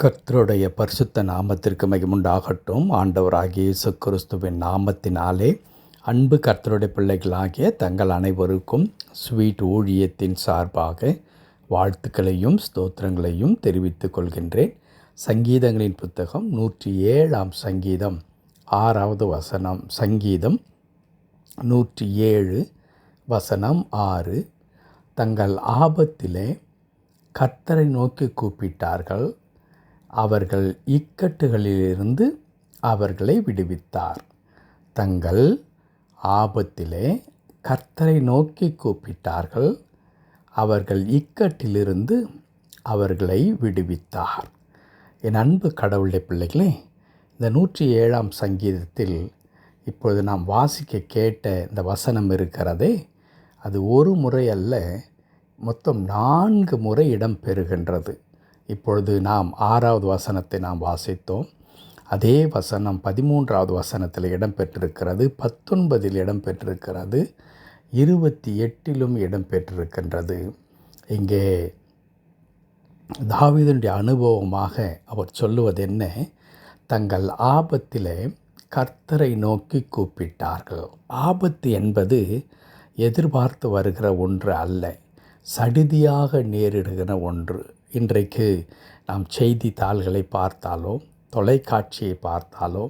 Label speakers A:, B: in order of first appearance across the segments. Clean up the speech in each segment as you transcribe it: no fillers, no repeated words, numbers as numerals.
A: கர்த்தருடைய பரிசுத்த நாமத்திற்கு மகிமுண்டாகட்டும். ஆண்டவராகிய இயேசு கிறிஸ்துவின் நாமத்தினாலே அன்பு கர்த்தருடைய பிள்ளைகளாகிய தங்கள் அனைவருக்கும் ஸ்வீட் ஊழியத்தின் சார்பாக வாழ்த்துக்களையும் ஸ்தோத்திரங்களையும் தெரிவித்துக் கொள்கின்றேன். சங்கீதங்களின் புத்தகம் 107 சங்கீதம் 6 வசனம். சங்கீதம் 107 வசனம் 6. தங்கள் ஆபத்திலே கர்த்தரை நோக்கி கூப்பிட்டார்கள், அவர்கள் இக்கட்டுகளிலிருந்து அவர்களை விடுவித்தார். தங்கள் ஆபத்திலே கர்த்தரை நோக்கி கூப்பிட்டார்கள், அவர்கள் இக்கட்டிலிருந்து அவர்களை விடுவித்தார். என் அன்பு கடவுளுடைய பிள்ளைகளே, இந்த 107 சங்கீதத்தில் இப்பொழுது நாம் வாசிக்க கேட்ட இந்த வசனம் இருக்கிறதே, அது ஒரு முறை அல்ல, மொத்தம் 4 முறை இடம் பெறுகின்றது. இப்பொழுது நாம் 6வது வசனத்தை நாம் வாசித்தோம். அதே வசனம் 13வது வசனத்தில் இடம்பெற்றிருக்கிறது, 19 இடம்பெற்றிருக்கிறது, 28 இடம்பெற்றிருக்கின்றது. இங்கே தாவீதுடைய அனுபவமாக அவர் சொல்லுவது என்ன? தங்கள் ஆபத்திலே கர்த்தரை நோக்கி கூப்பிட்டார்கள். ஆபத்து என்பது எதிர்பார்த்து வருகிற ஒன்று அல்ல, சடிதியாக நேரிடுகிற ஒன்று. இன்றைக்கு நாம் செய்தித்தாள்களை பார்த்தாலோ, தொலைக்காட்சியை பார்த்தாலோ,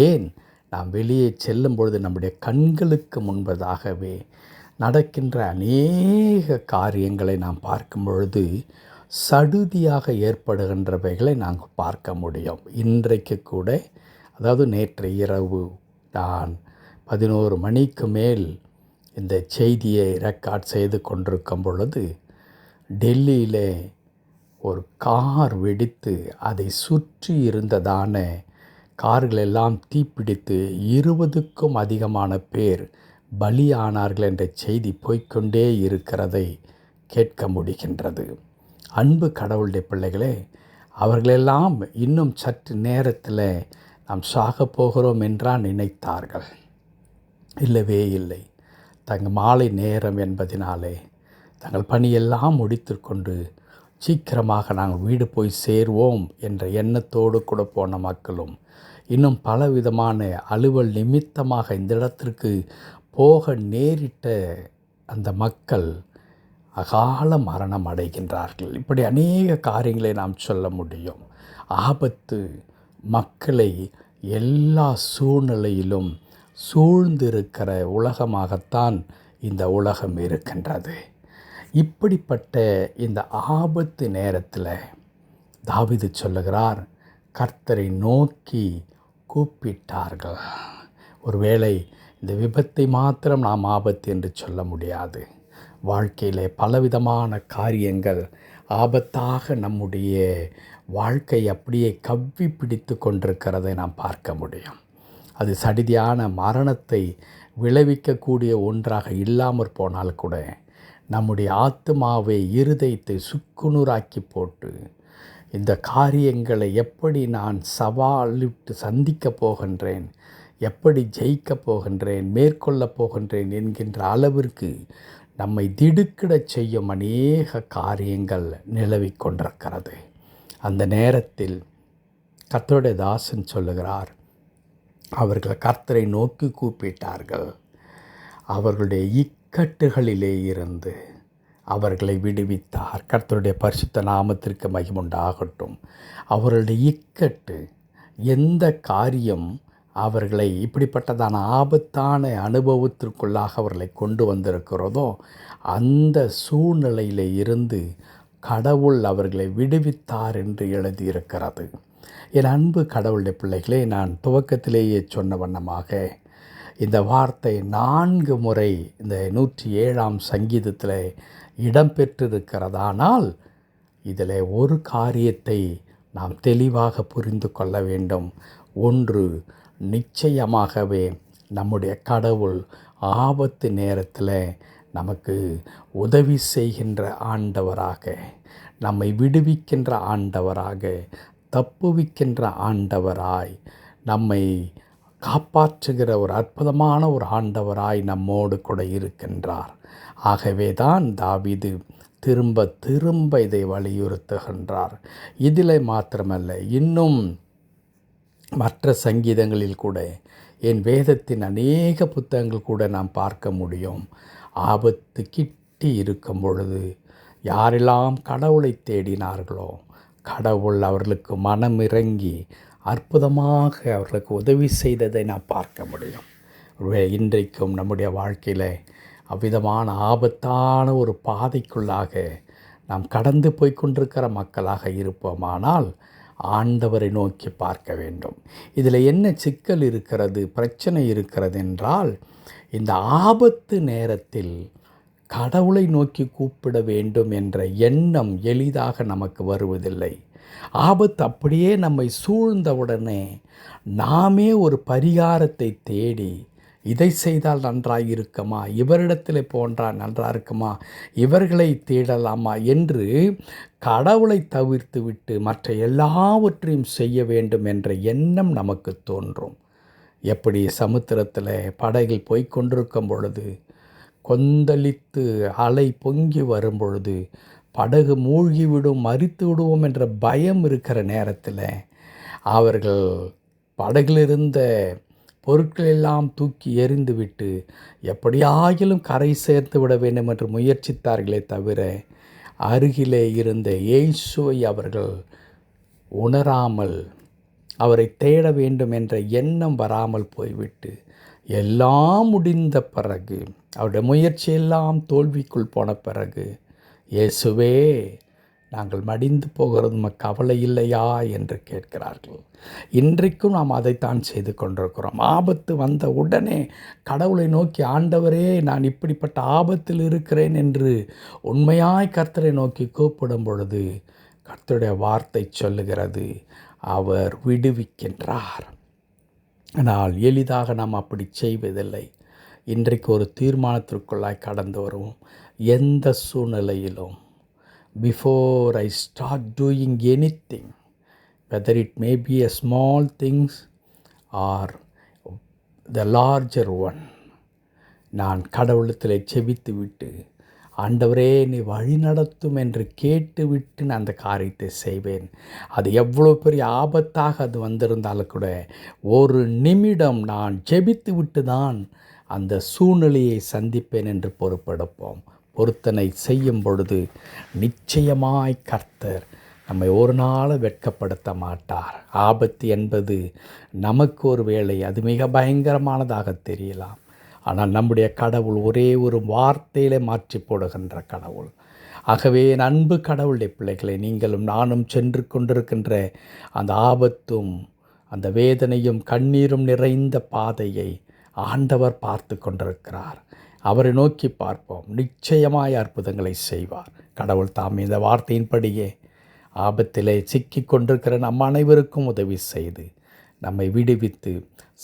A: ஏன் நாம் வெளியே செல்லும் பொழுது நம்முடைய கண்களுக்கு முன்பதாகவே நடக்கின்ற அநேக காரியங்களை நாம் பார்க்கும் பொழுது சடுதியாக ஏற்படுகின்றவைகளை நாங்கள் பார்க்க முடியும். இன்றைக்கு கூட, அதாவது நேற்று இரவு நான் 11 மணிக்கு மேல் இந்த செய்தியை ரெக்கார்ட் செய்து கொண்டிருக்கும் பொழுது, டெல்லியிலே ஒரு கார் வெடித்து அதை சுற்றி இருந்ததான கார்களெல்லாம் தீப்பிடித்து 20க்கும் அதிகமான பேர் பலியானார்கள் என்ற செய்தி போய்கொண்டே இருக்கிறதை கேட்க முடிகின்றது. அன்பு கடவுளுடைய பிள்ளைகளே, அவர்களெல்லாம் இன்னும் சற்று நேரத்தில் நாம் சாக போகிறோம் என்றால் நினைத்தார்கள். இல்லவே இல்லை. தங்கள் மாலை நேரம் என்பதினாலே தங்கள் பணியெல்லாம் முடித்து கொண்டு சீக்கிரமாக நாங்கள் வீடு போய் சேர்வோம் என்ற எண்ணத்தோடு கூட போன மக்களும், இன்னும் பலவிதமான அலுவல் நிமித்தமாக இந்த இடத்திற்கு போக நேரிட்ட அந்த மக்கள் அகால மரணம் அடைகின்றார்கள். இப்படி அநேக காரியங்களை நாம் சொல்ல முடியும். ஆபத்து மக்களை எல்லா சூழ்நிலையிலும் சூழ்ந்திருக்கிற உலகமாகத்தான் இந்த உலகம் இருக்கின்றது. இப்படிப்பட்ட இந்த ஆபத்து நேரத்தில் தாவீது சொல்லுகிறார், கர்த்தரை நோக்கி கூப்பிட்டார்கள். ஒருவேளை இந்த விபத்தை மாத்திரம் நாம் ஆபத்து என்று சொல்ல முடியாது. வாழ்க்கையில் பலவிதமான காரியங்கள் ஆபத்தாக நம்முடைய வாழ்க்கை அப்படியே கவ்வி பிடித்து கொண்டிருக்கிறதை நாம் பார்க்க முடியும். அது சடிதியான மரணத்தை விளைவிக்கக்கூடிய ஒன்றாக இல்லாமற் போனால் கூட நம்முடைய ஆத்துமாவை, இருதயத்தை சுக்குநூறாக்கி போட்டு இந்த காரியங்களை எப்படி நான் சவாலிட்டு சந்திக்கப் போகின்றேன், எப்படி ஜெயிக்கப் போகின்றேன், மேற்கொள்ளப் போகின்றேன் என்கின்ற அளவிற்கு நம்மை திடுக்கிடச் செய்யும் அநேக காரியங்கள் நிலவிக் கொண்டிருக்கிறது. அந்த நேரத்தில் கர்த்தருடைய தாசன் சொல்லுகிறார், அவர்கள் கர்த்தரை நோக்கி கூப்பிட்டார்கள், அவர்களுடைய இக்கட்டுகளிலே இருந்து அவர்களை விடுவித்தார். கர்த்தருடைய பரிசுத்த நாமத்திற்கு மகிமுண்டாகட்டும். அவர்களுடைய இக்கட்டு, எந்த காரியம் அவர்களை இப்படிப்பட்டதான ஆபத்தான அனுபவத்திற்குள்ளாக அவர்களை கொண்டு வந்திருக்கிறதோ, அந்த சூழ்நிலையில் இருந்து கடவுள் அவர்களை விடுவித்தார் என்று எழுதியிருக்கிறது. என் அன்பு கடவுளுடைய பிள்ளைகளே, நான் துவக்கத்திலேயே சொன்ன வண்ணமாக இந்த வார்த்தை 4 முறை இந்த 107 சங்கீதத்தில் இடம்பெற்றிருக்கிறதானால், இதில் ஒரு காரியத்தை நாம் தெளிவாக புரிந்து கொள்ள வேண்டும். ஒன்று, நிச்சயமாகவே நம்முடைய கடவுள் ஆபத்து நேரத்தில் நமக்கு உதவி செய்கின்ற ஆண்டவராக, நம்மை விடுவிக்கின்ற ஆண்டவராக, தப்புவிக்கின்ற ஆண்டவராய், நம்மை காப்பாற்றுகிற ஒரு அற்புதமான ஒரு ஆண்டவராய் நம்மோடு கூட இருக்கின்றார். ஆகவே தான் தாவீது திரும்ப திரும்ப இதை வலியுறுத்துகின்றார். இதில் மாத்திரமல்ல, இன்னும் மற்ற சங்கீதங்களில் கூட, என் வேதத்தின் அநேக புத்தகங்கள் கூட நாம் பார்க்க முடியும். ஆபத்து கிட்டி இருக்கும் பொழுது யாரெல்லாம் கடவுளை தேடினார்களோ, கடவுள் அவர்களுக்கு மனமிறங்கி அற்புதமாக அவர்களுக்கு உதவி செய்ததை நாம் பார்க்க முடியும். இன்றைக்கும் நம்முடைய வாழ்க்கையில் அவ்விதமான ஆபத்தான ஒரு பாதைக்குள்ளாக நாம் கடந்து போய் கொண்டிருக்கிற மக்களாக இருப்போமானால் ஆண்டவரை நோக்கி பார்க்க வேண்டும். இதில் என்ன சிக்கல் இருக்கிறது, பிரச்சனை இருக்கிறது என்றால், இந்த ஆபத்து நேரத்தில் கடவுளை நோக்கி கூப்பிட வேண்டும் என்ற எண்ணம் எளிதாக நமக்கு வருவதில்லை. ஆபத்து அப்படியே நம்மை சூழ்ந்தவுடனே நாமே ஒரு பரிகாரத்தை தேடி, இதை செய்தால் நன்றாக இருக்குமா, இவரிடத்தில் போன்றால் நன்றாக இருக்குமா, இவர்களை தேடலாமா என்று கடவுளை தவிர்த்து விட்டு மற்ற எல்லாவற்றையும் செய்ய வேண்டும் என்ற எண்ணம் நமக்கு தோன்றும். எப்படி சமுத்திரத்தில் படகில் போய்கொண்டிருக்கும் பொழுது, கொந்தளித்து அலை பொங்கி வரும் பொழுது படகு மூழ்கிவிடும், மரித்து விடுவோம் என்ற பயம் இருக்கிற நேரத்தில் அவர்கள் படகிலிருந்த பொருட்கள் எல்லாம் தூக்கி எறிந்துவிட்டு எப்படியாகிலும் கரை சேர்த்து விட வேண்டும் என்று முயற்சித்தார்களே தவிர, அருகிலே இருந்த இயேசுவை அவர்கள் உணராமல், அவரை தேட வேண்டும் என்ற எண்ணம் வராமல் போய்விட்டு, எல்லாம் முடிந்த பிறகு, அவருடைய முயற்சியெல்லாம் தோல்விக்குள் போன பிறகு, இயேசுவே, நாங்கள் மடிந்து போகிறது உமக்கு கவலை இல்லையா என்று கேட்கிறார்கள். இன்றைக்கும் நாம் அதைத்தான் செய்து கொண்டிருக்கிறோம். ஆபத்து வந்த உடனே கடவுளை நோக்கி, ஆண்டவரே, நான் இப்படிப்பட்ட ஆபத்தில் இருக்கிறேன் என்று உண்மையாய் கர்த்தரை நோக்கி கூப்பிடும் பொழுது கர்த்தருடைய வார்த்தை சொல்லுகிறது, அவர் விடுவிக்கின்றார். ஆனால் எளிதாக நாம் அப்படி செய்வதில்லை. இன்றைக்கு ஒரு தீர்மானத்திற்குள்ளாய் கடந்து வருவோம். எந்த சூழ்நிலையிலும், before I start doing anything, whether it may be a small things or the larger one, நான் கடவுளத்தில் செபித்து விட்டு, ஆண்டவரே நீ வழி நடத்தும் என்று கேட்டுவிட்டு நான் அந்த காரியத்தை செய்வேன். அது எவ்வளோ பெரிய ஆபத்தாக அது வந்திருந்தாலும் கூட ஒரு நிமிடம் நான் ஜெபித்து விட்டு தான் அந்த சூழ்நிலையை சந்திப்பேன் என்று பொறுப்பெடுப்போம். பொருத்தனை செய்யும் பொழுது நிச்சயமாய் கர்த்தர் நம்மை ஒரு நாள் வெட்கப்படுத்த மாட்டார். ஆபத்து என்பது நமக்கு ஒரு வேளை அது மிக பயங்கரமானதாக தெரியலாம். ஆனால் நம்முடைய கடவுள் ஒரே ஒரு வார்த்தையிலே மாற்றி போடுகின்ற கடவுள். ஆகவே அன்பு கடவுளுடைய பிள்ளைகளை, நீங்களும் நானும் சென்று கொண்டிருக்கின்ற அந்த ஆபத்தும் அந்த வேதனையும் கண்ணீரும் நிறைந்த பாதையை ஆண்டவர் பார்த்து கொண்டிருக்கிறார். அவரை நோக்கி பார்ப்போம். நிச்சயமாய் அற்புதங்களை செய்வார். கடவுள் தாம் இந்த வார்த்தையின்படியே ஆபத்திலே சிக்கி கொண்டிருக்கிற நம் அனைவருக்கும் உதவி செய்து நம்மை விடுவித்து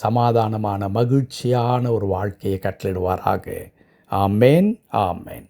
A: சமாதானமான மகிழ்ச்சியான ஒரு வாழ்க்கையை கட்டளிடுவாராக. ஆமேன், ஆமேன்.